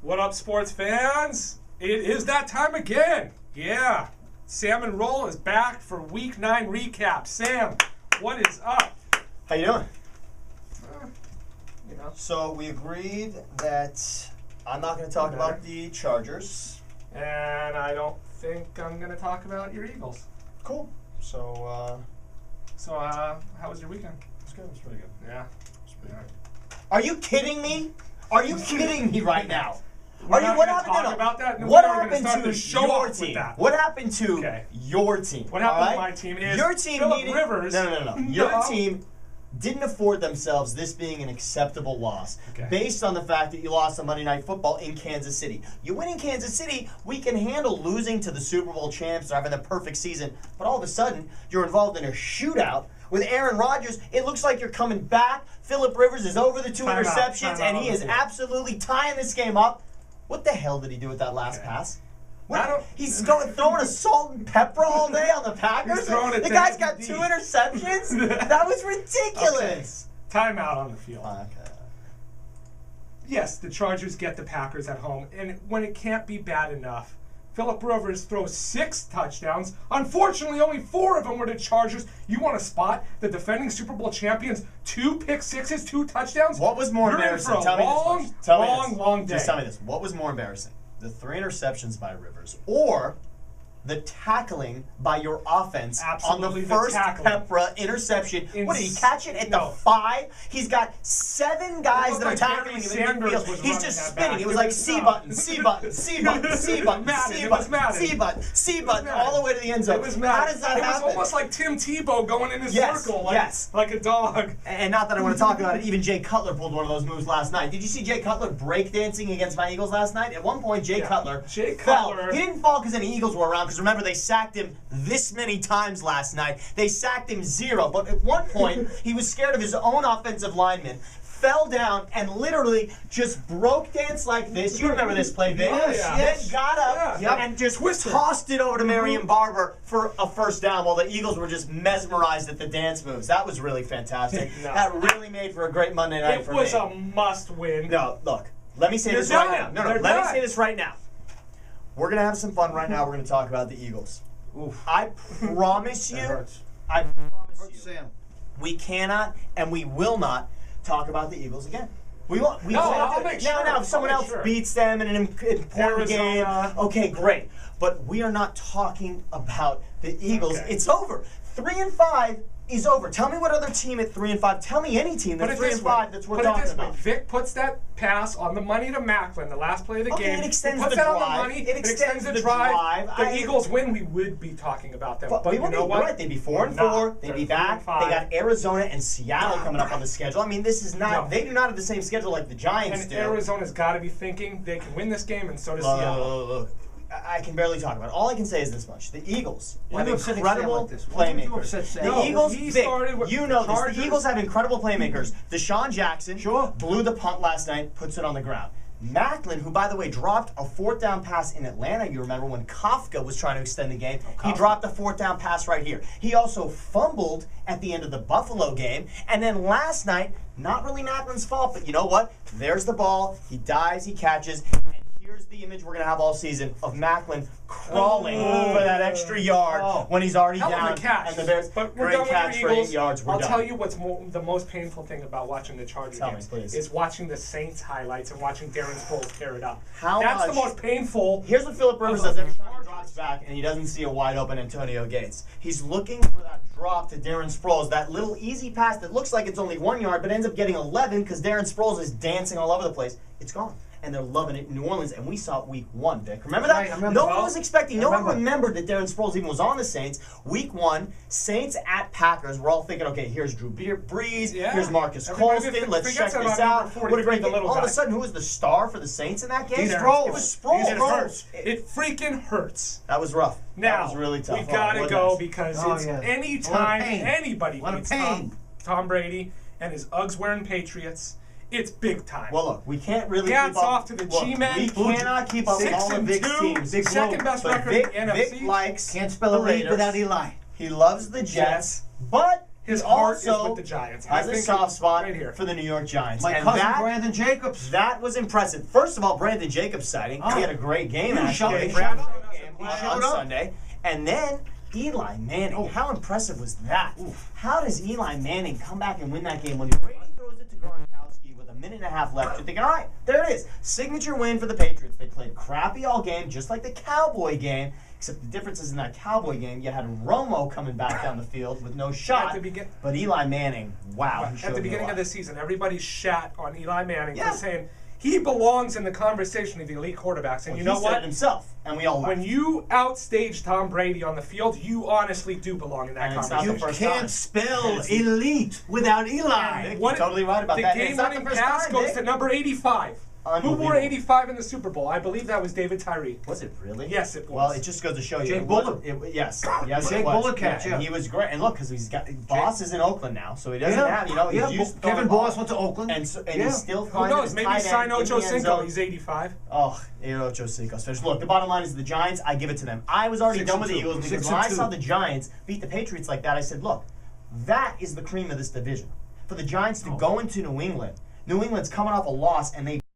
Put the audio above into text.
What up, sports fans? It is that time again. Yeah. Sam and Roll is back for Week 9 recap. Sam, what is up? How you doing? You know. So we agreed that I'm not going to talk about the Chargers. And I don't think I'm going to talk about your Eagles. Cool. So, how was your weekend? it's good. It's pretty good. Yeah. It's pretty good. Are you kidding me? Are you kidding me right now? We're Are you? not What gonna happened? talk about that? No, What we're gonna happened start to the show your off with team? that. What happened to your team? What happened all to right? my team is your team Phillip needed, Rivers. No. Your team didn't afford themselves this being an acceptable loss based on the fact that you lost on Monday Night Football in Kansas City. You win in Kansas City, we can handle losing to the Super Bowl champs or having the perfect season, but all of a sudden, you're involved in a shootout with Aaron Rodgers. It looks like you're coming back. Phillip Rivers is over the two interceptions, and he is absolutely tying this game up. What the hell did he do with that last pass? He's throwing a salt and pepper all day on the Packers? The guy's got 2 interceptions? That was ridiculous. Okay. Timeout on the field. Okay. Yes, the Chargers get the Packers at home, and when it can't be bad enough, Phillip Rivers throws 6 touchdowns. Unfortunately, only 4 of them were to Chargers. You want to spot the defending Super Bowl champions? 2 pick sixes, 2 touchdowns? What was more embarrassing? Tell me this. Long day. Just tell me this. What was more embarrassing? The 3 interceptions by Rivers or the tackling by your offense on the first Pepra interception? What, did he catch it at the 5? He's got 7 guys that are tackling him in the field. He's just spinning. It was like C button, C button, C button, C button, C button, C button, C button, all the way to the end zone. How does that happen? It was almost like Tim Tebow going in a circle, like a dog. And not that I want to talk about it, even Jay Cutler pulled one of those moves last night. Did you see Jay Cutler breakdancing against my Eagles last night? At one point, Jay Cutler fell. He didn't fall because any Eagles were around, because remember, they sacked him this many times last night. They sacked him 0. But at one point, he was scared of his own offensive lineman, fell down, and literally just broke dance like this. You remember this play, Vic? Then got up and just tossed it over to Marion Barber for a first down while the Eagles were just mesmerized at the dance moves. That was really fantastic. That really made for a great Monday night for me. It was a must-win. No, look. Let me say this right now. Let me say this right now. We're going to have some fun right now. We're going to talk about the Eagles. Oof. I promise you, we cannot and we will not talk about the Eagles again. We won't. I'll make sure. Now, if someone else beats them in an important game, okay, great. But we are not talking about the Eagles. Okay. It's over. 3-5 is over. Tell me what other team at 3-5. Tell me any team that's 3-5 that's worth talking about. Vic puts that pass on the money to Macklin, the last play of the game. It extends he puts the that drive. on the money. It extends the drive. The Eagles win. We would be talking about them. But you know what? Right. They'd be 4-4. They'd be back. They got Arizona and Seattle coming up on the schedule. I mean, this is not. They do not have the same schedule like the Giants do. And Arizona's got to be thinking they can win this game, and so does Seattle. Look. I can barely talk about it. All I can say is this much. The Eagles have incredible playmakers. The Eagles, the Eagles have incredible playmakers. Deshaun Jackson blew the punt last night, puts it on the ground. Macklin, who, by the way, dropped a 4th down pass in Atlanta, you remember when Kafka was trying to extend the game. He dropped a 4th down pass right here. He also fumbled at the end of the Buffalo game. And then last night, not really Macklin's fault, but you know what? There's the ball. He dives, he catches. Here's the image we're going to have all season of Macklin crawling for that extra yard when he's already down. Catch. And the Bears, but great catch for 8 yards. I'll tell you what's the most painful thing about watching the Chargers games is watching the Saints highlights and watching Darren Sproles tear it up. That's the most painful. Here's what Phillip Rivers does every time he drops back and he doesn't see a wide open Antonio Gates. He's looking for that drop to Darren Sproles, that little easy pass that looks like it's only 1 yard but ends up getting 11 because Darren Sproles is dancing all over the place. It's gone. And they're loving it in New Orleans, and we saw it week 1, Vic. Remember that? No one was expecting, no one remembered that Darren Sproles even was on the Saints. Week 1, Saints at Packers. We're all thinking, okay, here's Drew Brees, here's Marcus Colston, let's check this out. What a great game. All of a sudden, who was the star for the Saints in that game? Sproles. It was Sproles. It freaking hurts. That was rough. Now, that was really tough. We gotta go because it's anytime anybody beats Tom Brady and his Uggs-wearing Patriots, it's big time. Well, look, we can't really keep up. Hats off to the G-Men. We cannot keep up with all of Vic's teams. Second best record in the NFC. Vic likes can't spell a league without Eli. He loves the Jets, but his heart is with the Giants. Has a soft spot right here for the New York Giants. My cousin Brandon Jacobs. That was impressive. First of all, Brandon Jacobs sighting. He had a great game actually. He showed up On Sunday. And then Eli Manning. How impressive was that? How does Eli Manning come back and win that game when Brady throws it to Gronkowski with a minute and a half left? You're thinking, all right, there it is. Signature win for the Patriots. They played crappy all game, just like the Cowboy game. Except the difference is in that Cowboy game, you had Romo coming back down the field with no shot. But Eli Manning, wow. At the beginning of the season, everybody shat on Eli Manning for saying he belongs in the conversation of the elite quarterbacks. And you know what? He said it himself, and we all laughed. When you outstage Tom Brady on the field, you honestly do belong in that conversation. You can't spell elite without Eli. You're totally right about that. The game-winning pass goes to number 85. Who wore 85 in the Super Bowl? I believe that was David Tyree. Was it really? Yes, it was. Well, it just goes to show you. Jake Bullock. Yes, Jake Bullock catch. And he was great. And look, because Boss is in Oakland now, so he doesn't have. Kevin Boss went to Oakland, and he's still who knows? Maybe sign Ocho Cinco. He's 85. Oh, Ocho Cinco's finished. Look, the bottom line is the Giants. I give it to them. I was already done with the Eagles because when I saw the Giants beat the Patriots like that, I said, look, that is the cream of this division. For the Giants to go into New England. New England's coming off a loss, and they